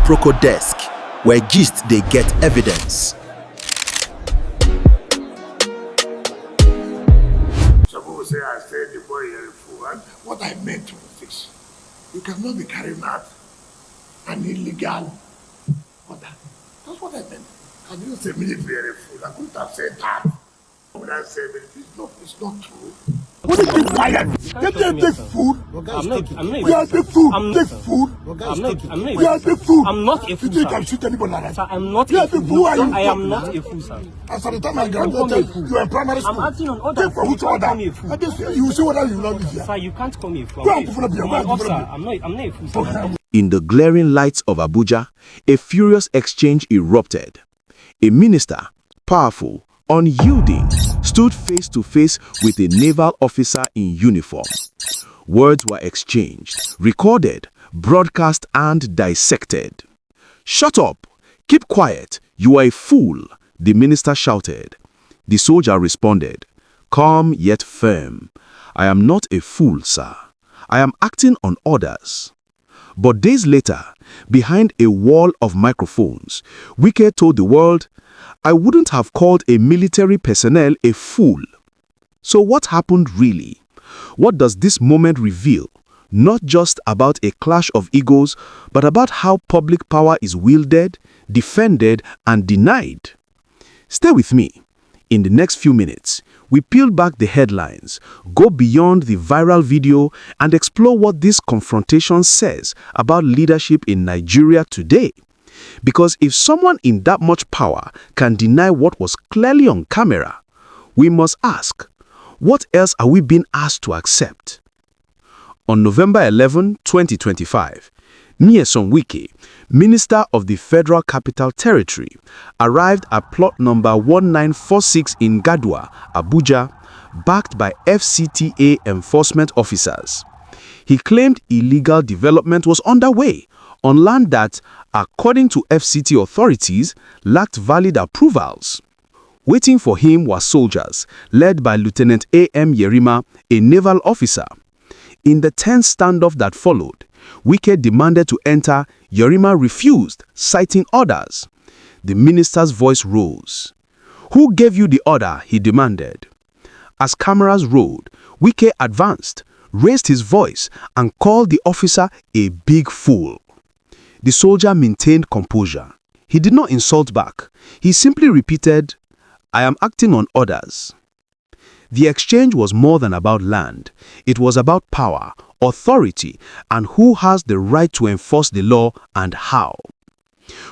Aproko desk, where gist they get evidence. Some people say I said the boy here fool, and what I meant was this: you cannot be carrying out an illegal order. That's what I meant. I didn't say military fool. I couldn't have said that. When I said it's not true. What is this quiet? Get take food. I'm not We are the food. Take food. We are the food. I'm not a fool, You sir. can shoot anybody like that. Sir, I'm not You a are the fool. fool. Are you I am talking? not a fool, sir. As at the time I Don't call me a graduated, fool. you were in primary school. I'm acting on orders. Take for You which can't order? call me a fool. I just, you will see whether you love this here. Sir, you can't call me a fool. Go I'm and not open up your I'm an mouth, officer. open up I'm not a fool, sir. In the glaring lights of Abuja, a furious exchange erupted. A minister, powerful, unyielding, stood face to face with a naval officer in uniform. Words were exchanged, recorded, broadcast, and dissected. "Shut up! Keep quiet! You are a fool!" the minister shouted. The soldier responded, calm yet firm, "I am not a fool, sir. I am acting on orders." But days later, behind a wall of microphones, Wike told the world, "I wouldn't have called a military personnel a fool." So what happened really? What does this moment reveal? Not just about a clash of egos, but about how public power is wielded, defended, and denied. Stay with me. In the next few minutes, we peel back the headlines, go beyond the viral video, and explore what this confrontation says about leadership in Nigeria today. Because if someone in that much power can deny what was clearly on camera, we must ask, what else are we being asked to accept? On November 11, 2025, Nyesom Wike, Minister of the Federal Capital Territory, arrived at plot number 1946 in Gadwa, Abuja, backed by FCTA enforcement officers. He claimed illegal development was underway on land that, according to FCT authorities, lacked valid approvals. Waiting for him were soldiers, led by Lieutenant A.M. Yerima, a naval officer. In the tense standoff that followed, Wike demanded to enter. Yerima refused, citing orders. The minister's voice rose. "Who gave you the order?" he demanded. As cameras rolled, Wike advanced, raised his voice, and called the officer a big fool. The soldier maintained composure. He did not insult back. He simply repeated, "I am acting on orders." The exchange was more than about land. It was about power, authority, and who has the right to enforce the law and how.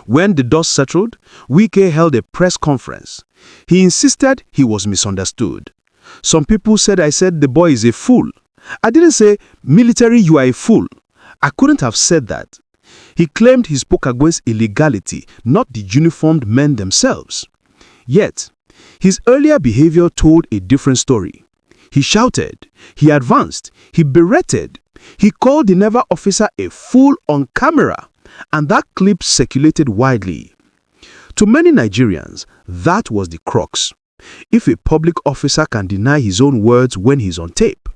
When the dust settled, Wike held a press conference. He insisted he was misunderstood. "Some people said I said the boy is a fool. I didn't say, 'Military, you are a fool.' I couldn't have said that." He claimed he spoke against illegality, not the uniformed men themselves. Yet, his earlier behavior told a different story. He shouted, he advanced, he berated, he called the naval officer a fool on camera, and that clip circulated widely. To many Nigerians, that was the crux. If a public officer can deny his own words when he's on tape,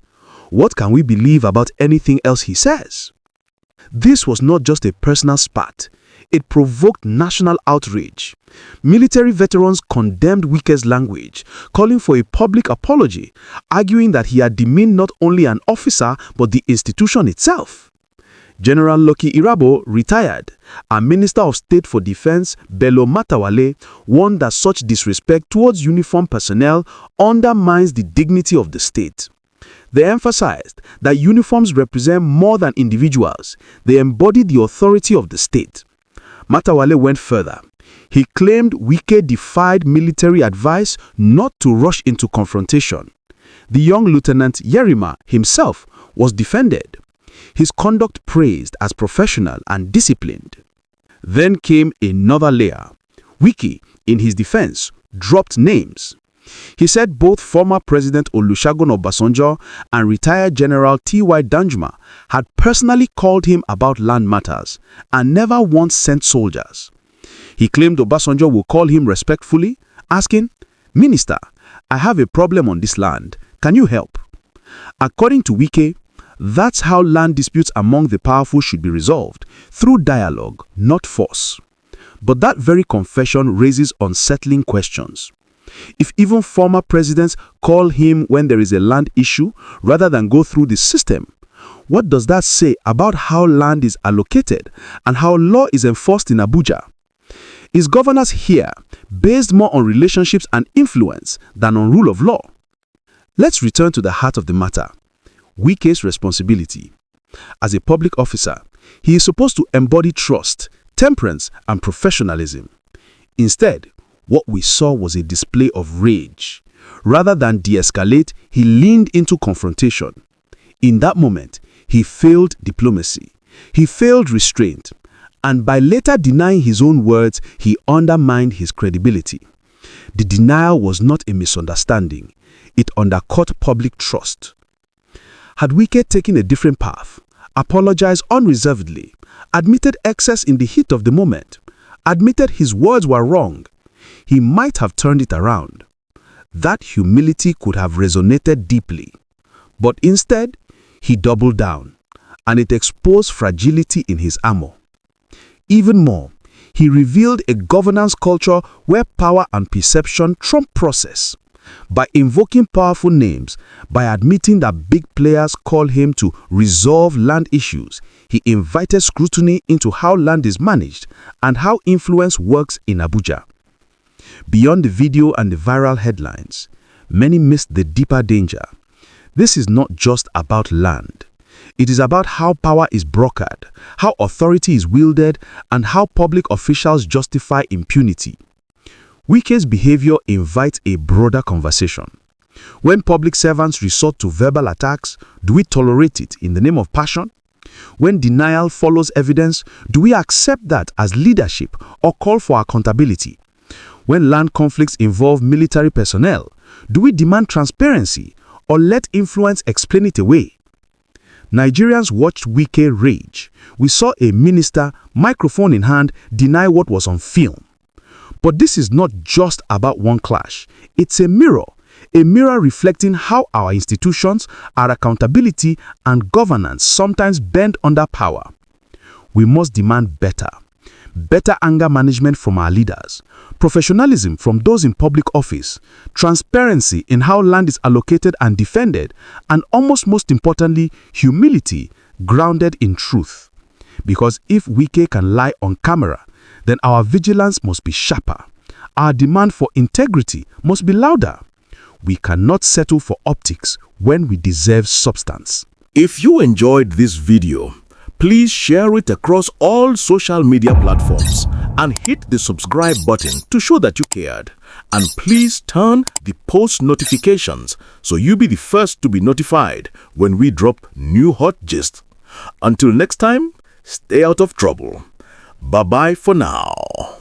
what can we believe about anything else he says? This was not just a personal spat. It provoked national outrage. Military veterans condemned Wike's language, calling for a public apology, arguing that he had demeaned not only an officer but the institution itself. General Lucky Irabo, retired, and Minister of State for Defense Bello Matawale, warned that such disrespect towards uniformed personnel undermines the dignity of the state. They emphasized that uniforms represent more than individuals. They embody the authority of the state. Matawale went further. He claimed Wike defied military advice not to rush into confrontation. The young Lieutenant Yerima himself was defended. His conduct praised as professional and disciplined. Then came another layer. Wike, in his defense, dropped names. He said both former President Olusegun Obasanjo and retired General T.Y. Danjuma had personally called him about land matters and never once sent soldiers. He claimed Obasanjo would call him respectfully, asking, "Minister, I have a problem on this land. Can you help?" According to Wike, That's how land disputes among the powerful should be resolved, through dialogue, not force. But that very confession raises unsettling questions. If even former presidents call him when there is a land issue rather than go through the system, what does that say about how land is allocated and how law is enforced in Abuja? Is governance here based more on relationships and influence than on rule of law? Let's return to the heart of the matter. Wike's responsibility. As a public officer, he is supposed to embody trust, temperance, and professionalism. Instead, what we saw was a display of rage. Rather than de-escalate, he leaned into confrontation. In that moment, he failed diplomacy. He failed restraint. And by later denying his own words, he undermined his credibility. The denial was not a misunderstanding. It undercut public trust. Had Wike taken a different path, apologized unreservedly, admitted excess in the heat of the moment, admitted his words were wrong, he might have turned it around. That humility could have resonated deeply. But instead, he doubled down, and it exposed fragility in his armor. Even more, he revealed a governance culture where power and perception trump process. By invoking powerful names, by admitting that big players call him to resolve land issues, he invited scrutiny into how land is managed and how influence works in Abuja. Beyond the video and the viral headlines, many missed the deeper danger. This is not just about land. It is about how power is brokered, how authority is wielded, and how public officials justify impunity. Wike's behavior invites a broader conversation. When public servants resort to verbal attacks, do we tolerate it in the name of passion? When denial follows evidence, do we accept that as leadership or call for accountability? When land conflicts involve military personnel, do we demand transparency or let influence explain it away? Nigerians watched Wike rage. We saw a minister, microphone in hand, deny what was on film. But this is not just about one clash. It's a mirror reflecting how our institutions, our accountability and governance sometimes bend under power. We must demand better anger management from our leaders, professionalism from those in public office, transparency in how land is allocated and defended, and almost most importantly, humility grounded in truth. Because if Wike can lie on camera, then our vigilance must be sharper. Our demand for integrity must be louder. We cannot settle for optics when we deserve substance. If you enjoyed this video, please share it across all social media platforms and hit the subscribe button to show that you cared. And please turn the post notifications so you'll be the first to be notified when we drop new hot gist. Until next time, stay out of trouble. Bye-bye for now.